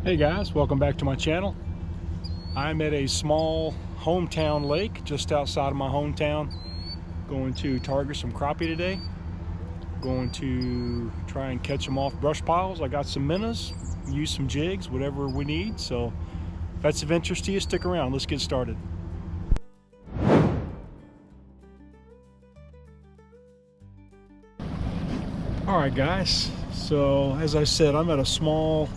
Hey guys, welcome back to my channel. I'm at a small hometown lake just outside of my hometown. Going to target some crappie today. Going to try and catch them off brush piles. I got some minnows, use some jigs, whatever we need. So if that's of interest to you, stick around. Let's get started. Alright guys, so as I said, I'm at a small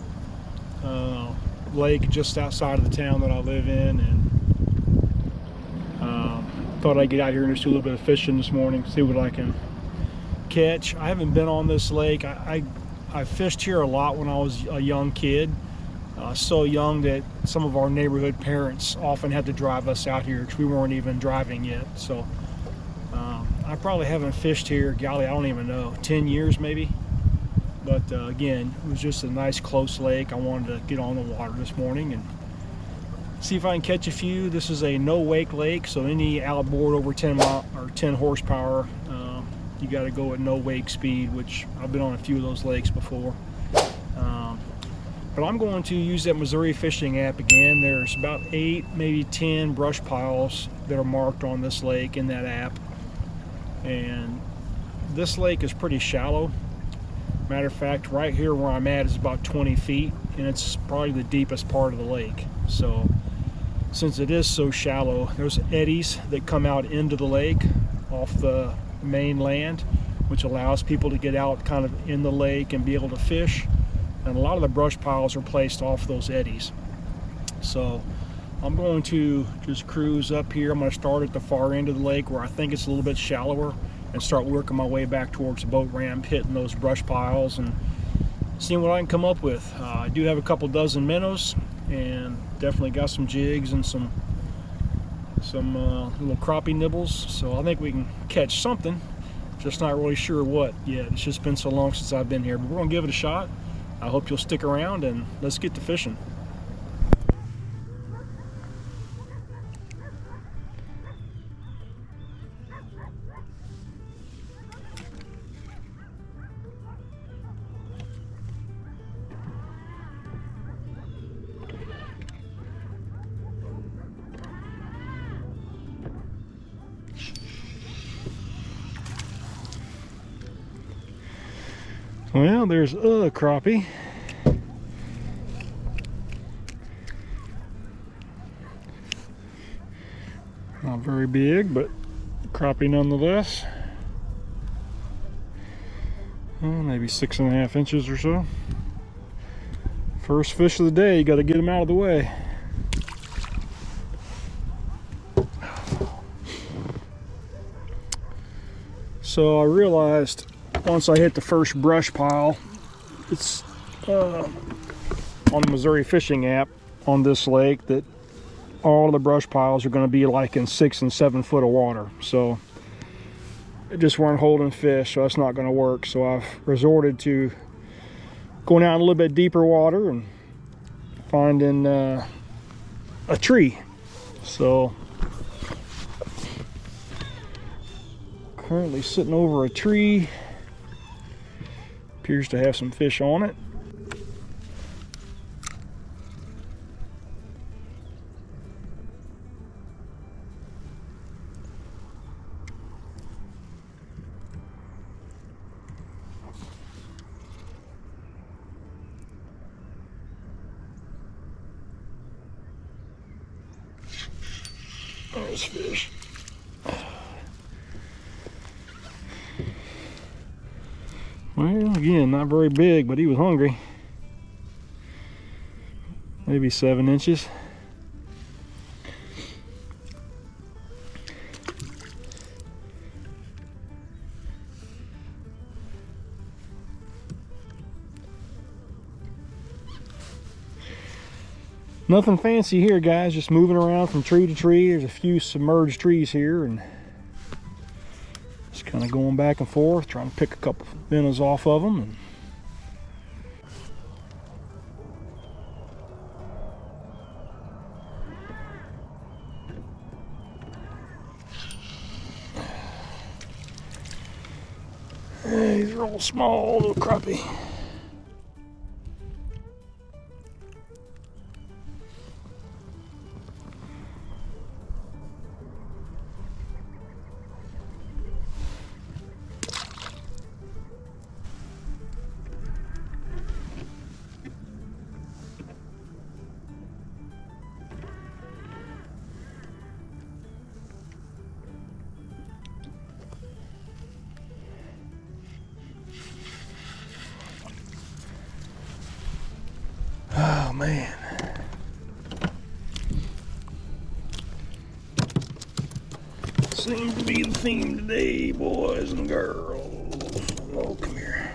lake just outside of the town that I live in, and thought I'd get out here and just do a little bit of fishing this morning, see what I can catch. I haven't been on this lake. I fished here a lot when I was a young kid, so young that some of our neighborhood parents often had to drive us out here because we weren't even driving yet. So I probably haven't fished here, golly, I don't even know, 10 years maybe. But again, it was just a nice close lake. I wanted to get on the water this morning and see if I can catch a few. This is a no wake lake, so any outboard over 10 horsepower, you got to go at no wake speed, which I've been on a few of those lakes before. But I'm going to use that Missouri fishing app again. There's about 8, maybe 10 brush piles that are marked on this lake in that app. And this lake is pretty shallow. Matter of fact, right here where I'm at is about 20 feet, and it's probably the deepest part of the lake. So since it is so shallow, there's eddies that come out into the lake off the main land, which allows people to get out kind of in the lake and be able to fish. And a lot of the brush piles are placed off those eddies. So I'm going to just cruise up here. I'm going to start at the far end of the lake where I think it's a little bit shallower, and start working my way back towards the boat ramp, hitting those brush piles and seeing what I can come up with. I do have a couple dozen minnows, and definitely got some jigs and some little crappie nibbles. So I think we can catch something, just not really sure what yet. It's just been so long since I've been here, but we're gonna give it a shot. I hope you'll stick around, and let's get to fishing. Well, there's a crappie. Not very big, but crappie nonetheless. Maybe 6.5 inches or so. First fish of the day, you got to get them out of the way. So I realized once I hit the first brush pile, it's on the Missouri fishing app on this lake, that all of the brush piles are going to be like in 6 and 7 foot of water. So it just weren't holding fish, so that's not going to work. So I've resorted to going out in a little bit deeper water and finding a tree. So currently sitting over a tree. Appears to have some fish on it. There's fish. Well, again, not very big, but he was hungry. Maybe 7 inches. Nothing fancy here, guys, just moving around from tree to tree. There's a few submerged trees here, and just kind of going back and forth, trying to pick a couple minnows off of them. And these are all small little crappie. man. Seems to be the theme today, boys and girls. Oh, come here.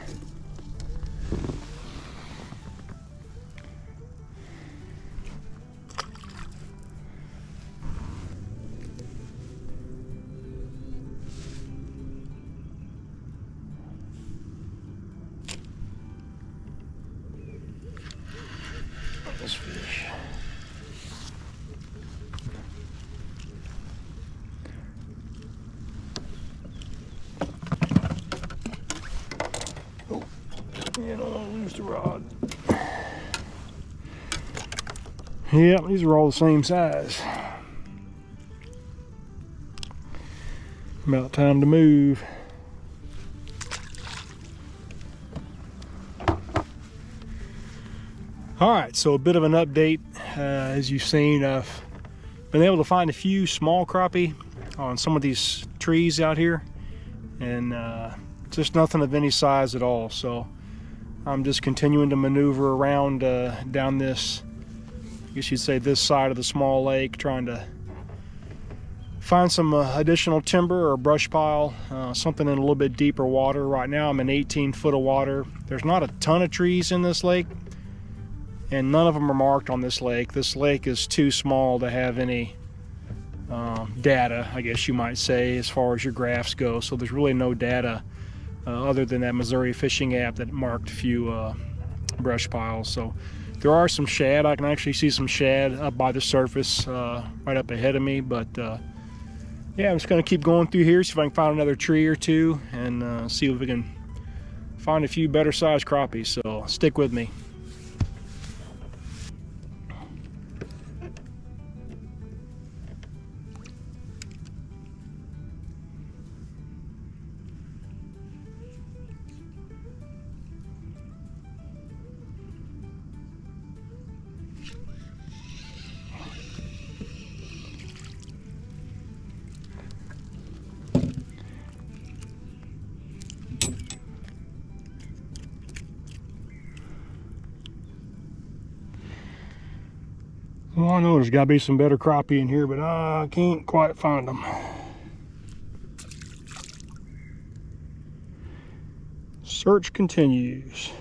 This fish. Oh, you don't want to lose the rod. Yep, these are all the same size. About time to move. All right, so a bit of an update. As you've seen, I've been able to find a few small crappie on some of these trees out here, and just nothing of any size at all. So I'm just continuing to maneuver around down this, I guess you'd say this side of the small lake, trying to find some additional timber or brush pile, something in a little bit deeper water. Right now I'm in 18 foot of water. There's not a ton of trees in this lake, and none of them are marked on this lake. This lake is too small to have any data, I guess you might say, as far as your graphs go. So there's really no data other than that Missouri fishing app that marked a few brush piles. So there are some shad. I can actually see some shad up by the surface right up ahead of me. But yeah, I'm just going to keep going through here, see if I can find another tree or two, and see if we can find a few better sized crappies. So stick with me. Well, I know there's got to be some better crappie in here, but I can't quite find them. Search continues.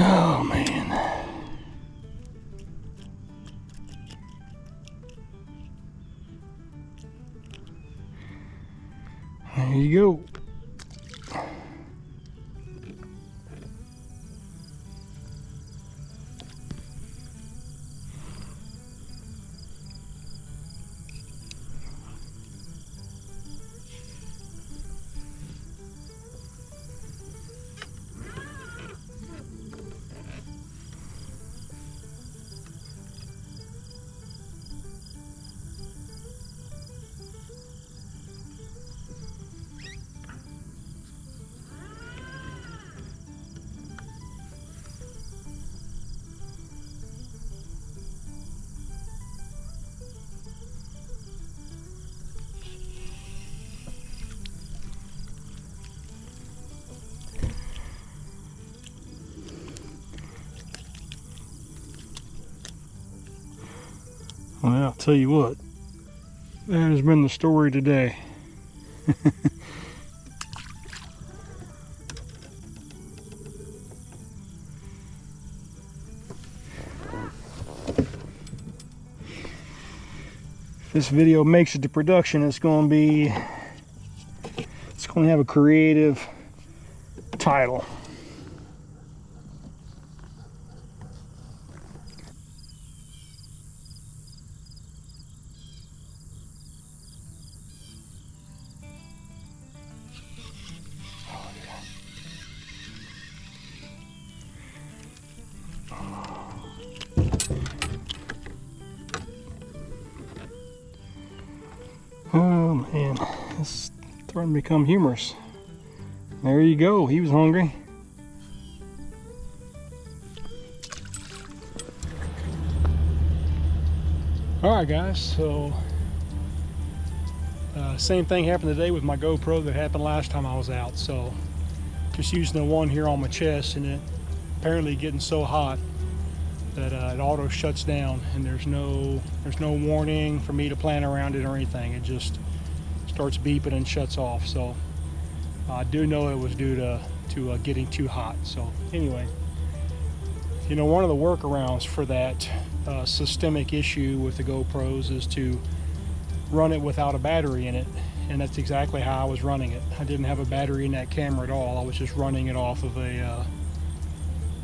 Oh man. There you go. Well, I'll tell you what, that has been the story today. If this video makes it to production, it's going to have a creative title. Oh man, it's starting to become humorous. There you go, he was hungry. Alright guys, so same thing happened today with my GoPro that happened last time I was out. So just using the one here on my chest, and it apparently getting so hot that it auto shuts down, and there's no warning for me to plan around it or anything. It just starts beeping and shuts off. So I do know it was due to getting too hot. So anyway, you know, one of the workarounds for that systemic issue with the GoPros is to run it without a battery in it, and that's exactly how I was running it. I didn't have a battery in that camera at all. I was just running it off of a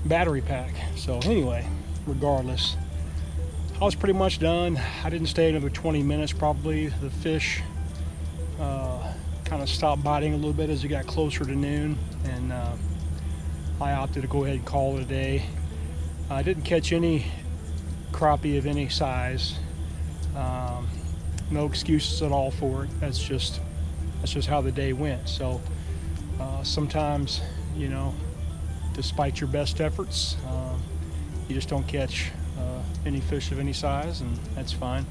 battery pack. So anyway, regardless, I was pretty much done. I didn't stay another 20 minutes probably. The fish kind of stopped biting a little bit as it got closer to noon, and I opted to go ahead and call it a day. I didn't catch any crappie of any size. No excuses at all for it. That's just how the day went. So sometimes, you know, despite your best efforts, you just don't catch any fish of any size, and that's fine.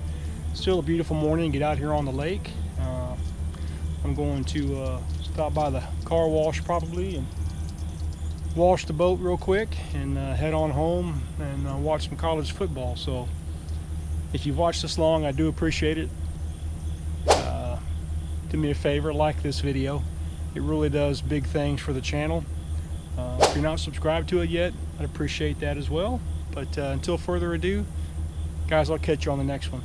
Still a beautiful morning. Get out here on the lake. I'm going to stop by the car wash probably and wash the boat real quick, and head on home and watch some college football. So if you've watched this long, I do appreciate it. Do me a favor, like this video. It really does big things for the channel. If you're not subscribed to it yet, I'd appreciate that as well. But until further ado, guys, I'll catch you on the next one.